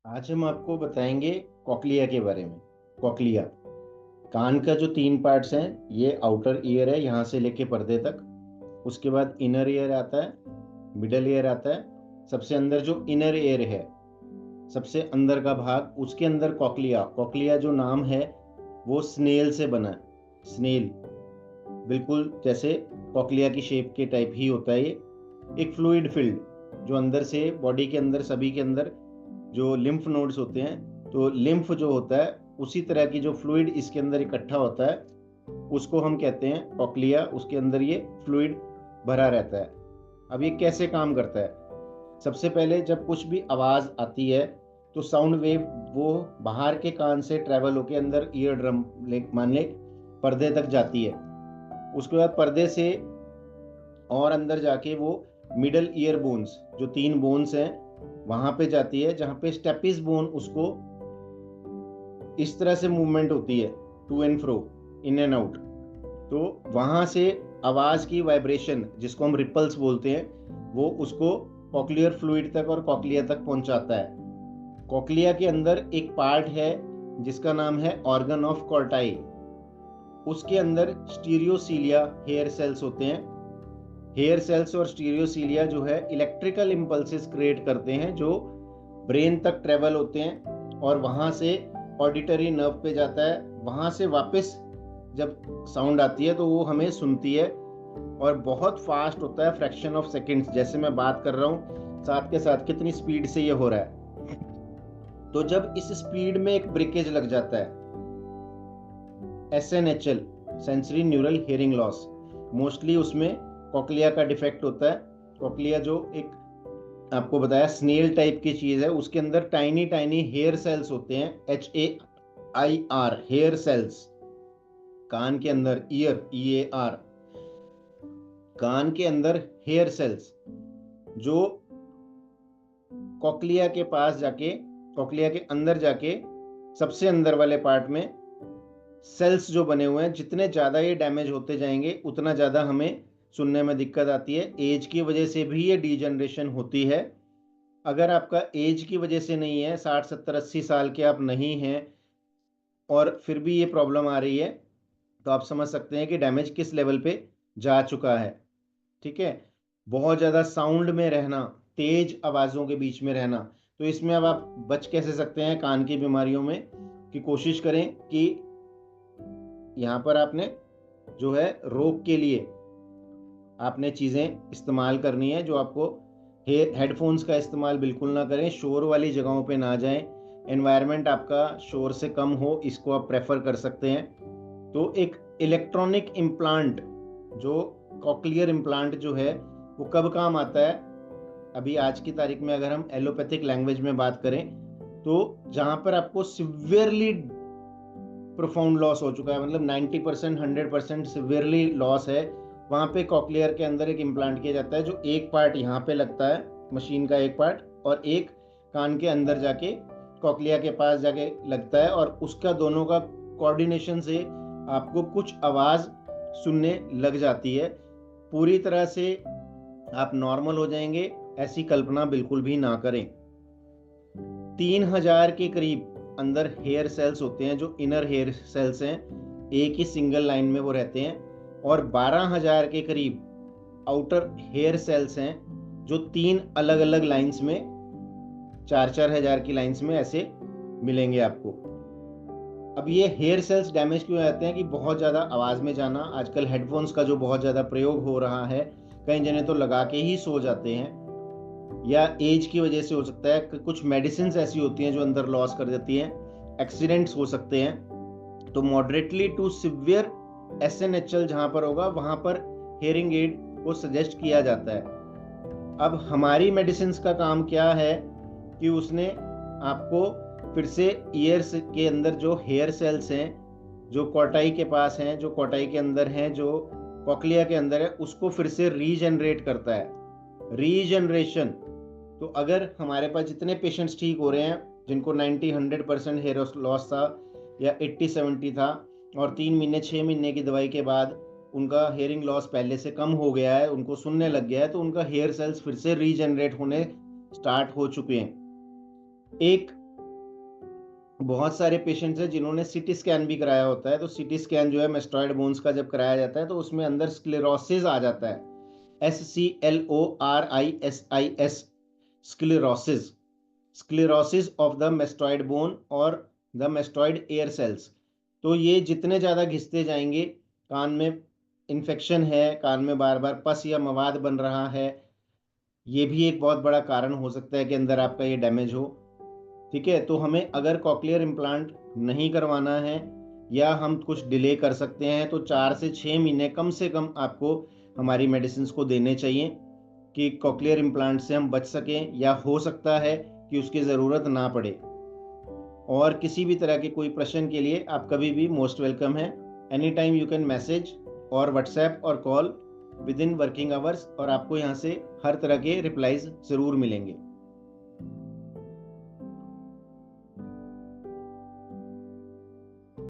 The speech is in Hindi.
आज हम आपको बताएंगे कॉकलिया के बारे में। कॉकलिया कान का जो तीन पार्ट्स हैं, ये आउटर ईयर है यहाँ से लेके पर्दे तक। उसके बाद इनर ईयर आता है, मिडल ईयर आता है। सबसे अंदर जो इनर ईयर है, सबसे अंदर का भाग, उसके अंदर कॉकलिया। कॉकलिया जो नाम है वो स्नेल से बना है। स्नेल बिल्कुल जैसे कॉकलिया की शेप के टाइप ही होता है ये। एक फ्लूइड फिल्ड जो अंदर से बॉडी के अंदर, सभी के अंदर जो लिम्फ नोड्स होते हैं, तो लिम्फ जो होता है उसी तरह की जो फ्लूइड इसके अंदर इकट्ठा होता है, उसको हम कहते हैं कॉकलिया। उसके अंदर ये फ्लूइड भरा रहता है। अब ये कैसे काम करता है? सबसे पहले जब कुछ भी आवाज़ आती है तो साउंड वेव वो बाहर के कान से ट्रेवल होके अंदर ईयर ड्रम मान ले पर्दे तक जाती है। उसके बाद पर्दे से और अंदर जाके वो मिडल ईयर बोन्स, जो तीन बोन्स हैं, वहां पे जाती है, जहां पे स्टेपिस बोन उसको इस तरह से मूवमेंट होती है, to and fro, in and out. तो वहां से आवाज की वाइब्रेशन, जिसको हम रिपल्स बोलते हैं, वो उसको कॉकलियर फ्लूइड तक और कॉकलिया तक पहुंचाता है। कॉकलिया के अंदर एक पार्ट है जिसका नाम है ऑर्गन ऑफ कॉर्टाई। उसके अंदर स्टीरियोसीलिया हेयर सेल्स होते हैं। हेयर सेल्स और स्टीरियोसीलिया जो है इलेक्ट्रिकल इम्पल्सेस क्रिएट करते हैं, जो ब्रेन तक ट्रेवल होते हैं और वहां से ऑडिटरी नर्व पे जाता है। वहां से वापस जब साउंड आती है तो वो हमें सुनती है, और बहुत फास्ट होता है, फ्रैक्शन ऑफ सेकंड्स। जैसे मैं बात कर रहा हूँ, साथ के साथ कितनी स्पीड से ये हो रहा है। तो जब इस स्पीड में एक ब्रेकेज लग जाता है, SNHL, sensory neural hearing loss, mostly उसमें कॉकलिया का डिफेक्ट होता है। कॉकलिया जो एक आपको बताया स्नेल टाइप की चीज है, उसके अंदर टाइनी टाइनी हेयर सेल्स होते हैं, HAIR, हेयर सेल्स। कान के अंदर, ईयर, EAR, कान के अंदर हेयर सेल्स जो कॉकलिया के पास जाके, कॉकलिया के अंदर जाके, सबसे अंदर वाले पार्ट में सेल्स जो बने हुए हैं, जितने ज़्यादा ये डैमेज होते जाएंगे उतना ज़्यादा हमें सुनने में दिक्कत आती है। एज की वजह से भी ये डीजनरेशन होती है। अगर आपका एज की वजह से नहीं है, 60 70 80 साल के आप नहीं हैं, और फिर भी ये प्रॉब्लम आ रही है, तो आप समझ सकते हैं कि डैमेज किस लेवल पे जा चुका है। ठीक है। बहुत ज़्यादा साउंड में रहना, तेज आवाज़ों के बीच में रहना, तो इसमें अब आप बच कैसे सकते हैं कान की बीमारियों में? कि कोशिश करें कि यहाँ पर आपने जो है रोक के लिए आपने चीज़ें इस्तेमाल करनी है, जो आपको हेडफोन्स का इस्तेमाल बिल्कुल ना करें, शोर वाली जगहों पे ना जाएं, एनवायरनमेंट आपका शोर से कम हो, इसको आप प्रेफर कर सकते हैं। तो एक इलेक्ट्रॉनिक इम्प्लांट, जो कॉकलियर इम्प्लांट जो है, वो कब काम आता है? अभी आज की तारीख में अगर हम एलोपैथिक लैंग्वेज में बात करें, तो जहाँ पर आपको सिवियरली प्रोफाउंड लॉस हो चुका है, मतलब 90% 100% सिवियरली लॉस है, वहाँ पे कॉकलियर के अंदर एक इम्प्लांट किया जाता है, जो एक पार्ट यहाँ पे लगता है, मशीन का एक पार्ट, और एक कान के अंदर जाके कॉकलिया के पास जाके लगता है, और उसका दोनों का कोऑर्डिनेशन से आपको कुछ आवाज़ सुनने लग जाती है। पूरी तरह से आप नॉर्मल हो जाएंगे, ऐसी कल्पना बिल्कुल भी ना करें। 3000 के करीब अंदर हेयर सेल्स होते हैं, जो इनर हेयर सेल्स हैं, एक ही सिंगल लाइन में वो रहते हैं। और 12,000 के करीब आउटर हेयर सेल्स हैं, जो 3 अलग अलग लाइंस में, 4-4 हजार की लाइंस में ऐसे मिलेंगे आपको। अब ये हेयर सेल्स डैमेज क्यों आते हैं? कि बहुत ज़्यादा आवाज़ में जाना, आजकल हेडफोन्स का जो बहुत ज़्यादा प्रयोग हो रहा है, कई जने तो लगा के ही सो जाते हैं, या एज की वजह से हो सकता है कि कुछ मेडिसिन ऐसी होती हैं जो अंदर लॉस कर देती हैं, एक्सीडेंट्स हो सकते हैं। तो मॉडरेटली टू सिवियर SNHL जहाँ पर होगा, वहाँ पर हेयरिंग एड को सजेस्ट किया जाता है। अब हमारी मेडिसिन का काम क्या है कि उसने आपको फिर से ईयर्स के अंदर जो हेयर सेल्स हैं, जो कॉटाई के पास हैं, जो कॉटाई के अंदर हैं, जो कॉकलिया के अंदर है, उसको फिर से रीजनरेट करता है। रीजनरेशन। तो अगर हमारे पास जितने पेशेंट्स ठीक हो रहे हैं, जिनको 90-100% हेयर लॉस था, या 80-70 था, और 3 महीने 6 महीने की दवाई के बाद उनका हेयरिंग लॉस पहले से कम हो गया है, उनको सुनने लग गया है, तो उनका हेयर सेल्स फिर से रीजनरेट होने स्टार्ट हो चुके हैं। एक बहुत सारे पेशेंट्स हैं जिन्होंने सीटी स्कैन भी कराया होता है, तो सीटी स्कैन जो है मेस्टॉइड बोन्स का जब कराया जाता है तो उसमें अंदर स्क्लेरोसिस आ जाता है, SCLORISIS, sclerosis, sclerosis of the mastoid bone और द मेस्टॉइड एयर सेल्स। तो ये जितने ज़्यादा घिसते जाएंगे, कान में इन्फेक्शन है, कान में बार बार पस या मवाद बन रहा है, ये भी एक बहुत बड़ा कारण हो सकता है कि अंदर आपका ये डैमेज हो। ठीक है, तो हमें अगर कॉक्लियर इम्प्लांट नहीं करवाना है या हम कुछ डिले कर सकते हैं तो 4 से 6 महीने कम से कम आपको हमारी मेडिसिन को देने चाहिए कि कॉक्लियर इम्प्लांट से हम बच सकें, या हो सकता है कि उसकी ज़रूरत ना पड़े। और किसी भी तरह के कोई प्रश्न के लिए आप कभी भी मोस्ट वेलकम है। Any time you can message और व्हाट्सएप और call with in working hours, और आपको यहाँ से हर तरह के रिप्लाईज ज़रूर मिलेंगे।